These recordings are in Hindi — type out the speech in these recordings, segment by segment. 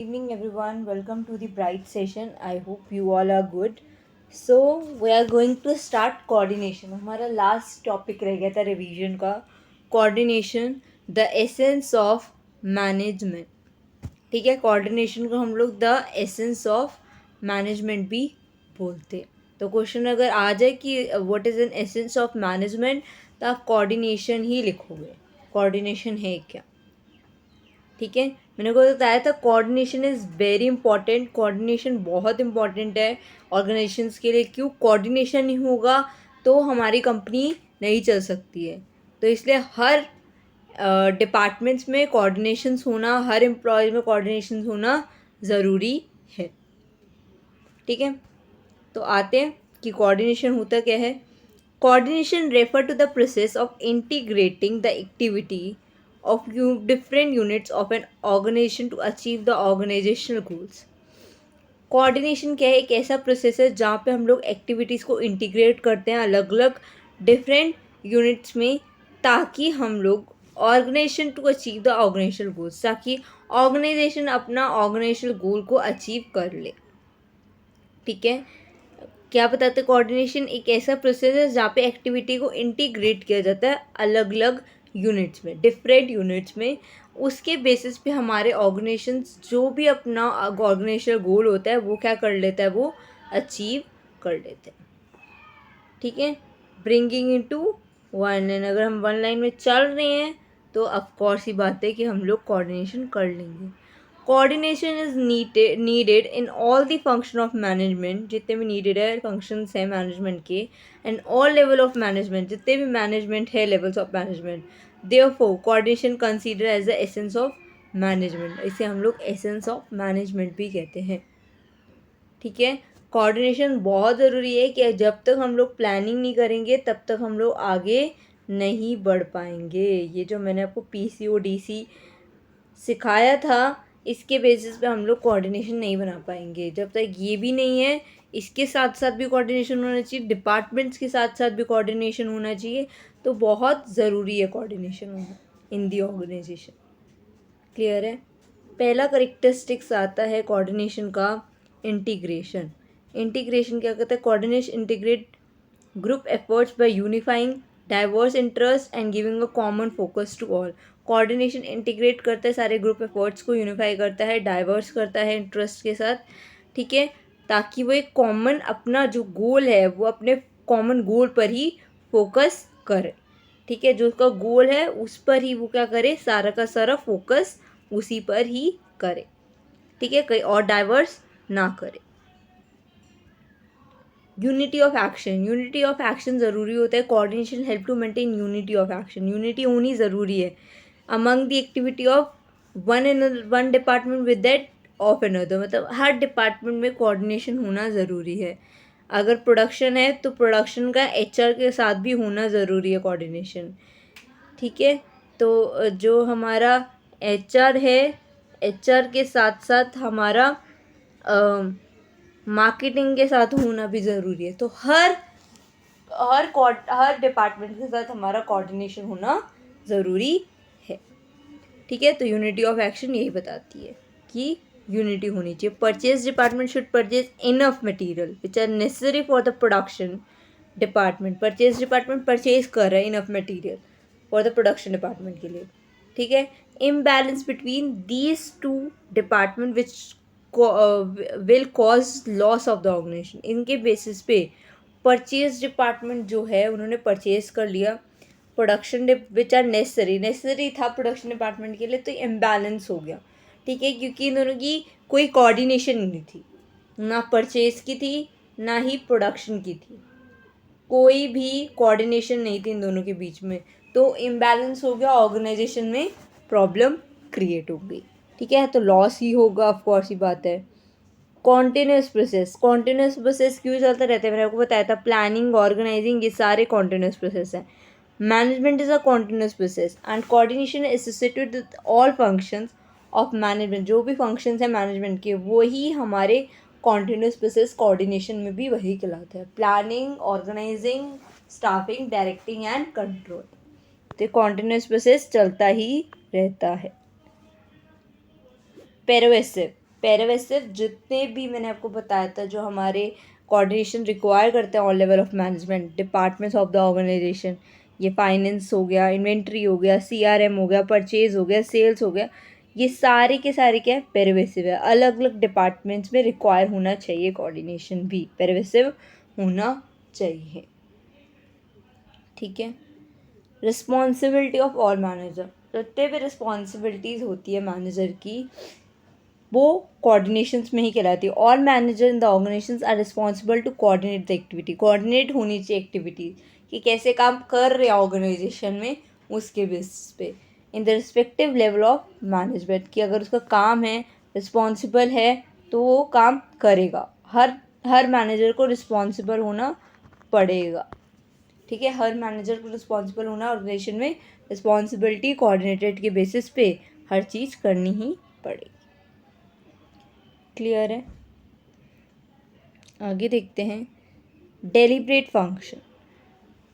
Evening everyone, welcome to the bright session. I hope you all are good. So we are going to start coordination. हमारा लास्ट टॉपिक रह गया था रिवीजन का, coordination the essence of management. ठीक है, कोऑर्डिनेशन को हम लोग द एसेंस ऑफ मैनेजमेंट भी बोलते हैं. तो क्वेश्चन अगर आ जाए कि what is an essence of management, तो आप कोऑर्डिनेशन ही लिखोगे. कोऑर्डिनेशन है क्या? ठीक है, मैंने को बताया था coordination is very important. Coordination बहुत इंपॉर्टेंट है ऑर्गेनाइजेशंस के लिए. क्यों? कोऑर्डिनेशन नहीं होगा तो हमारी कंपनी नहीं चल सकती है. तो इसलिए हर डिपार्टमेंट्स में कोऑर्डिनेशंस होना, हर एम्प्लॉय में कोऑर्डिनेशंस होना ज़रूरी है. ठीक है, तो आते हैं कि कोऑर्डिनेशन होता क्या है. Coordination refer to the process of integrating the activity of different units of an organization to achieve the organizational goals. Coordination क्या है? एक ऐसा प्रोसेस है जहाँ पे हम लोग एक्टिविटीज़ को इंटीग्रेट करते हैं अलग अलग डिफरेंट यूनिट्स में, ताकि हम लोग organisation to achieve the organisational goals, ताकि ऑर्गेनाइजेशन अपना ऑर्गेनाइजेशनल गोल को अचीव कर ले. ठीक है, क्या बताते हैं? कोऑर्डिनेशन एक ऐसा प्रोसेस है जहाँ पे एक्टिविटी को इंटीग्रेट किया जाता है अलग अलग यूनिट्स में, डिफरेंट यूनिट्स में. उसके बेसिस पे हमारे ऑर्गेनाइजेशन जो भी अपना ऑर्गेनाइजेशनल गोल होता है वो क्या कर लेता है, वो अचीव कर लेते हैं. ठीक है, ब्रिंगिंग इनटू वन लाइन. अगर हम वन लाइन में चल रहे हैं तो ऑफकोर्स ही बात है कि हम लोग कोऑर्डिनेशन कर लेंगे. Coordination is needed in all the function of management. जितने भी नीडेड है फंक्शंस हैं मैनेजमेंट के, and all level of management, जितने भी मैनेजमेंट है levels of management. Therefore coordination consider as the essence of management. इसे हम लोग एसेंस ऑफ मैनेजमेंट भी कहते हैं. ठीक है, कोऑर्डिनेशन बहुत ज़रूरी है कि जब तक हम लोग प्लानिंग नहीं करेंगे तब तक हम लोग आगे नहीं बढ़ पाएंगे. ये जो मैंने आपको PCODC सिखाया था, इसके बेसिस पे हम लोग कोऑर्डिनेशन नहीं बना पाएंगे. जब तक ये भी नहीं है, इसके साथ साथ भी कोऑर्डिनेशन होना चाहिए, डिपार्टमेंट्स के साथ साथ भी कोऑर्डिनेशन होना चाहिए. तो बहुत ज़रूरी है कोऑर्डिनेशन होना इन दी ऑर्गेनाइजेशन. क्लियर है? पहला करेक्टरिस्टिक्स आता है कोऑर्डिनेशन का, इंटीग्रेशन. इंटीग्रेशन क्या कहता है? Coordination integrate group efforts by unifying diverse interest and giving a common focus to all. Coordination integrate करता है सारे ग्रुप एफर्ट्स को, यूनिफाई करता है, डाइवर्स करता है इंटरेस्ट के साथ. ठीक है, ताकि वो एक कॉमन अपना जो गोल है वो अपने कॉमन गोल पर ही फोकस करे. ठीक है, जो उसका गोल है उस पर ही वो क्या करे, सारा का सारा फोकस उसी पर ही करे. ठीक है, कहीं और डाइवर्स ना करे. Unity of action. Unity of action ज़रूरी होता है. Coordination help to maintain unity of action. Unity होनी ज़रूरी है among the activity of one department with that of another. मतलब हर डिपार्टमेंट में कोऑर्डिनेशन होना ज़रूरी है. अगर प्रोडक्शन है तो प्रोडक्शन का HR के साथ भी होना ज़रूरी है कोऑर्डिनेशन. ठीक है, तो जो हमारा HR है, HR के साथ साथ हमारा मार्केटिंग के साथ होना भी ज़रूरी है. तो हर हर डिपार्टमेंट के साथ हमारा कोऑर्डिनेशन होना ज़रूरी है. ठीक है, तो यूनिटी ऑफ एक्शन यही बताती है कि यूनिटी होनी चाहिए. Purchase department should purchase enough material which are necessary for the production department. Purchase department purchase कर रहा है enough material for the production department के लिए. ठीक है, imbalance between these two department which will cause loss of the organisation. इनके बेसिस पे परचेज डिपार्टमेंट जो है उन्होंने परचेज कर लिया प्रोडक्शन विच आर नेसेसरी था प्रोडक्शन डिपार्टमेंट के लिए, तो इम्बैलेंस हो गया. ठीक है, क्योंकि इन दोनों की कोई कोऑर्डिनेशन नहीं थी, ना परचेज की थी ना ही प्रोडक्शन की थी. कोई भी कोऑर्डिनेशन नहीं थी इन दोनों के बीच में. तो इम्बैलेंस हो गया, ऑर्गेनाइजेशन में प्रॉब्लम क्रिएट हो गई. ठीक है, तो लॉस ही होगा, ऑफकोर्स ही बात है. Continuous process. कॉन्टिन्यूस प्रोसेस क्यों चलता रहता है? मैंने आपको बताया था, प्लानिंग, ऑर्गेनाइजिंग, ये सारे कॉन्टिन्यूस प्रोसेस हैं. Management is a continuous process and coordination associated with all functions of management. जो भी फंक्शंस हैं मैनेजमेंट के वही हमारे कॉन्टिन्यूस प्रोसेस कोऑर्डिनेशन में भी वही कहलाता है. Planning, organising, staffing, directing and control. तो कॉन्टिन्यूस प्रोसेस चलता ही रहता है. पेरोवेसिव. पेरिवेसिव जितने भी मैंने आपको बताया था जो हमारे कोऑर्डिनेशन रिक्वायर करते हैं all level of management departments of the organisation, ये फाइनेंस हो गया, इन्वेंट्री हो गया, सीआरएम हो गया, परचेज हो गया, सेल्स हो गया, ये सारे के सारे क्या है, पेरिवेसिव है। अलग अलग डिपार्टमेंट्स में रिक्वायर होना चाहिए कोऑर्डिनेशन भी पेरिवेसिव होना चाहिए। ठीक है। रिस्पॉन्सिबिलिटी ऑफ ऑल मैनेजर, जितने भी रिस्पॉन्सिबिलिटीज़ होती है मैनेजर की वो कोऑर्डिनेशंस में ही कहलाती है। All manager in the organisations are responsible to coordinate the activity, coordinate होनी चाहिए एक्टिविटी कि कैसे काम कर रहे हैं ऑर्गेनाइजेशन में, उसके बेसिस पे in the respective level of management, कि अगर उसका काम है, रिस्पॉन्सिबल है, तो वो काम करेगा। हर मैनेजर को रिस्पॉन्सिबल होना पड़ेगा। ठीक है, हर मैनेजर को रिस्पॉन्सिबल होना, ऑर्गेनाइजेशन में रिस्पॉन्सिबिलिटी कोऑर्डिनेटेड के बेसिस पे हर चीज़ करनी ही पड़ेगी। क्लियर है। आगे देखते हैं deliberate function.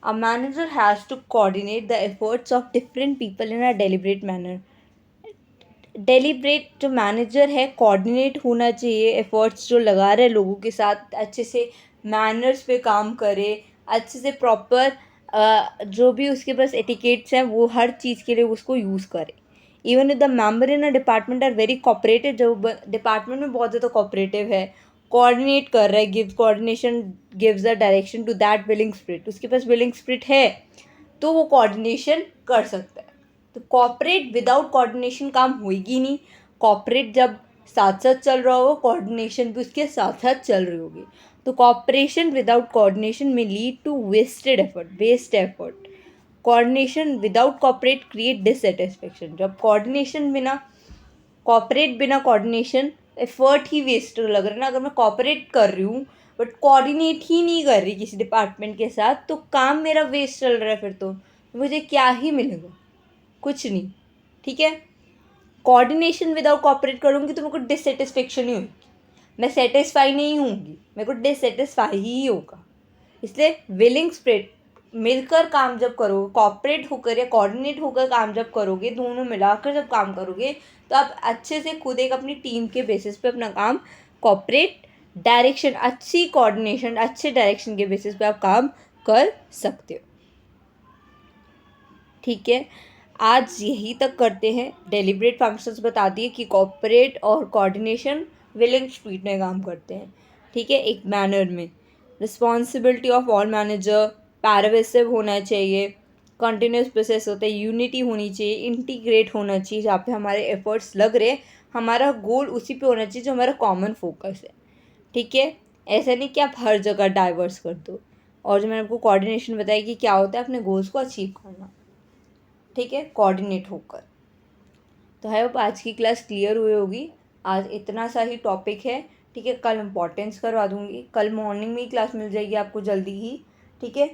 A manager has to coordinate the efforts of different people in a deliberate manner. Deliberate जो मैनेजर है कोऑर्डिनेट होना चाहिए, एफर्ट्स जो लगा रहे लोगों के साथ अच्छे से मैनर्स पे काम करे, अच्छे से प्रॉपर जो भी उसके पास एटिकेट्स हैं वो हर चीज़ के लिए उसको यूज़ करे। Even if the member in a department are very cooperative, जो डिपार्टमेंट में बहुत ज़्यादा कोऑपरेटिव है, कोऑर्डिनेट कर रहा है, gives coordination, gives the direction to that willing spirit, उसके पास विलिंग स्पिरिट है तो वो कोऑर्डिनेशन कर सकता है। तो कॉपरेट विदाउट कोऑर्डिनेशन काम होएगी नहीं। कॉपरेट जब साथ साथ चल रहा होगा, कोऑर्डिनेशन भी उसके साथ साथ चल रही होगी। तो कॉपरेशन विदाउट कोऑर्डिनेशन में lead to wasted effort, waste effort. Coordination without cooperate create dissatisfaction, जब कोऑर्डिनेशन बिना, कॉपरेट बिना कोऑर्डिनेशन, एफर्ट ही वेस्ट लग रहा है ना। अगर मैं कॉपरेट कर रही हूँ बट कोऑर्डिनेट ही नहीं कर रही किसी डिपार्टमेंट के साथ, तो काम मेरा वेस्ट चल रहा है, फिर तो मुझे क्या ही मिलेगा, कुछ नहीं। ठीक है, कोऑर्डिनेशन विदाउट कॉपरेट करूँगी तो मेरे को डिससेटिस्फेक्शन ही होगी, मैं सेटिस्फाई नहीं होंगी, मेरे को डिससेटिस्फाई ही होगा। इसलिए विलिंग स्पिरिट, मिलकर काम जब करोगे, कॉपरेट होकर या कोऑर्डिनेट होकर काम जब करोगे, दोनों मिलाकर जब काम करोगे, तो आप अच्छे से खुद एक अपनी टीम के बेसिस पे अपना काम, कॉपरेट डायरेक्शन, अच्छी कोऑर्डिनेशन, अच्छे डायरेक्शन के बेसिस पे आप काम कर सकते हो। ठीक है, आज यही तक करते हैं। डेलिब्रेट फंक्शंस बता दिए कि कॉपरेट और कोऑर्डिनेशन विलिंग स्पीड में काम करते हैं। ठीक है, एक मैनर में। रिस्पॉन्सिबिलिटी ऑफ ऑल मैनेजर, पैरावेसिव होना चाहिए, कंटिन्यूस प्रोसेस होता है, यूनिटी होनी चाहिए, इंटीग्रेट होना चाहिए, जहाँ पे हमारे एफर्ट्स लग रहे हैं, हमारा गोल उसी पे होना चाहिए जो हमारा कॉमन फोकस है। ठीक है, ऐसा नहीं कि आप हर जगह डाइवर्स कर दो। और जो मैंने आपको कोऑर्डिनेशन बताया कि क्या होता है, अपने गोल्स को अचीव करना। ठीक है, कोऑर्डिनेट होकर। तो आई होप आज की क्लास क्लियर हुई होगी। आज इतना सा ही टॉपिक है। ठीक है, कल इम्पॉर्टेंस करवा दूँगी, कल मॉर्निंग में ही क्लास मिल जाएगी आपको जल्दी ही। ठीक है,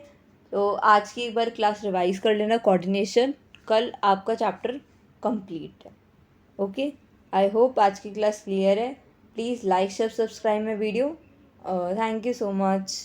तो आज की एक बार क्लास रिवाइज कर लेना कोऑर्डिनेशन, कल आपका चैप्टर कंप्लीट है। ओके, आई होप आज की क्लास क्लियर है। Please like share subscribe my video. Thank you so much.